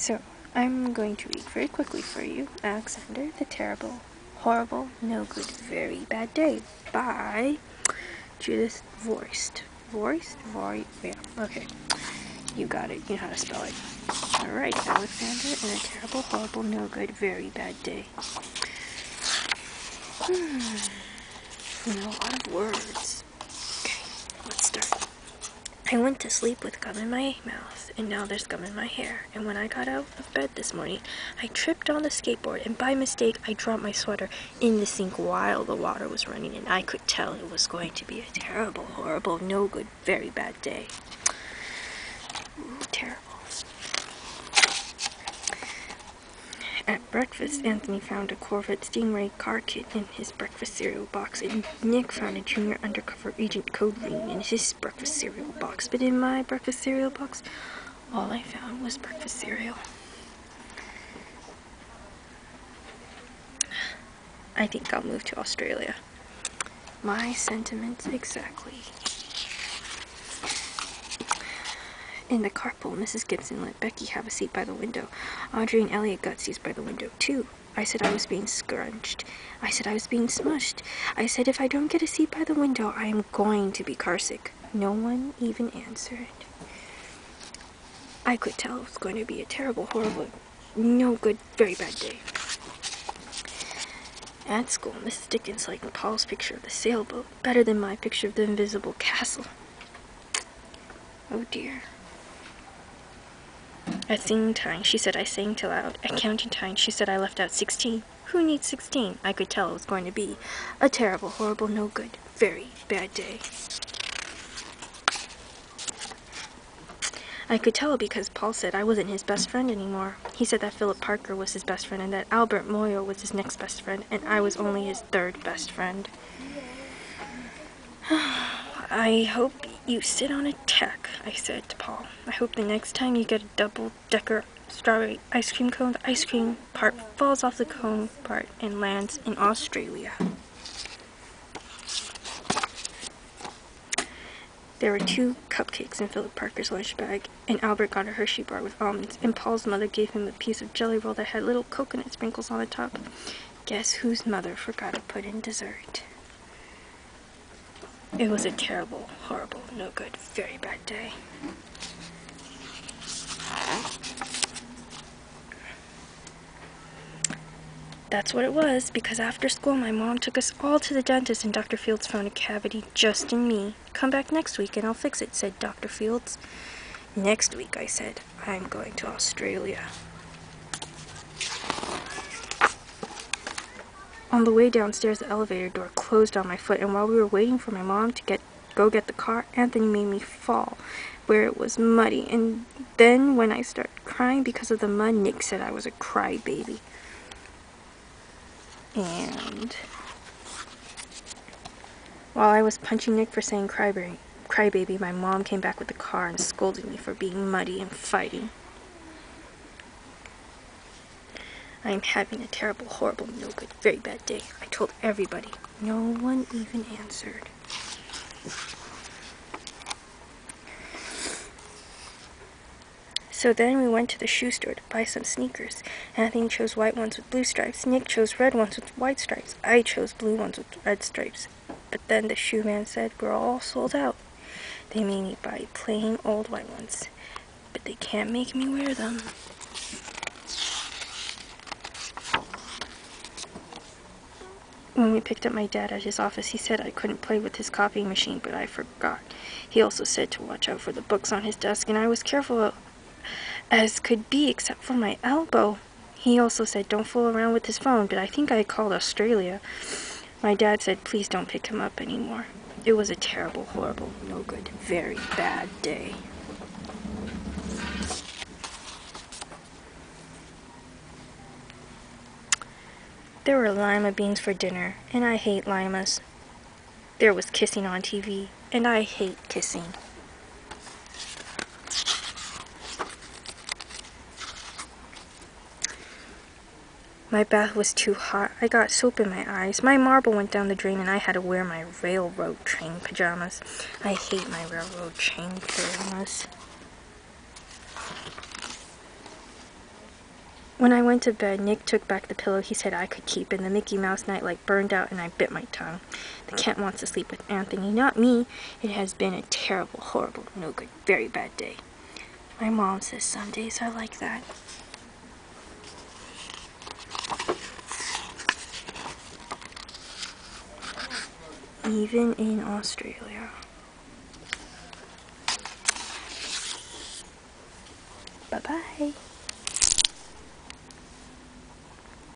So, I'm going to read very quickly for you Alexander the Terrible, Horrible, No Good, Very Bad Day by Judith Voist. Yeah, okay. You got it. You know how to spell it. Alright, Alexander and a Terrible, Horrible, No Good, Very Bad Day. A lot of words. Okay, let's start. I went to sleep with gum in my mouth, and now there's gum in my hair. And when I got out of bed this morning, I tripped on the skateboard, and by mistake, I dropped my sweater in the sink while the water was running, and I could tell it was going to be a terrible, horrible, no good, very bad day. Ooh, terrible. At breakfast, Anthony found a Corvette Stingray car kit in his breakfast cereal box, and Nick found a junior undercover agent code ring in his breakfast cereal box. But in my breakfast cereal box, all I found was breakfast cereal. I think I'll move to Australia. My sentiments exactly. In the carpool, Mrs. Gibson let Becky have a seat by the window. Audrey and Elliot got seats by the window, too. I said I was being scrunched. I said I was being smushed. I said if I don't get a seat by the window, I am going to be carsick. No one even answered. I could tell it was going to be a terrible, horrible, no good, very bad day. At school, Mrs. Dickens liked Paul's picture of the sailboat better than my picture of the invisible castle. Oh dear. At singing time, she said I sang too loud. At counting time, she said I left out 16. Who needs 16? I could tell it was going to be a terrible, horrible, no good, very bad day. I could tell because Paul said I wasn't his best friend anymore. He said that Philip Parker was his best friend and that Albert Moyo was his next best friend, and I was only his third best friend. I hope you sit on a tack, I said to Paul. I hope the next time you get a double-decker strawberry ice cream cone, the ice cream part falls off the cone part and lands in Australia. There were 2 cupcakes in Philip Parker's lunch bag, and Albert got a Hershey bar with almonds, and Paul's mother gave him a piece of jelly roll that had little coconut sprinkles on the top. Guess whose mother forgot to put in dessert? It was a terrible, horrible, no good, very bad day. That's what it was, because after school my mom took us all to the dentist and Dr. Fields found a cavity just in me. Come back next week and I'll fix it, said Dr. Fields. Next week, I said, I'm going to Australia. On the way downstairs, the elevator door closed on my foot, and while we were waiting for my mom to go get the car, Anthony made me fall where it was muddy, and then when I started crying because of the mud, Nick said I was a crybaby. And while I was punching Nick for saying crybaby, my mom came back with the car and scolded me for being muddy and fighting. I am having a terrible, horrible, no good, very bad day. I told everybody. No one even answered. So then we went to the shoe store to buy some sneakers. Anthony chose white ones with blue stripes. Nick chose red ones with white stripes. I chose blue ones with red stripes. But then the shoe man said we're all sold out. They made me buy plain old white ones, but they can't make me wear them. When we picked up my dad at his office, he said I couldn't play with his copying machine, but I forgot. He also said to watch out for the books on his desk, and I was careful as could be, except for my elbow. He also said don't fool around with his phone, but I think I called Australia. My dad said please don't pick him up anymore. It was a terrible, horrible, no good, very bad day. There were lima beans for dinner, and I hate limas. There was kissing on TV, and I hate kissing. My bath was too hot. I got soap in my eyes. My marble went down the drain, and I had to wear my railroad train pajamas. I hate my railroad train pajamas. When I went to bed, Nick took back the pillow he said I could keep, and the Mickey Mouse night light burned out and I bit my tongue. The cat wants to sleep with Anthony, not me. It has been a terrible, horrible, no good, very bad day. My mom says some days are like that. Even in Australia. Bye-bye.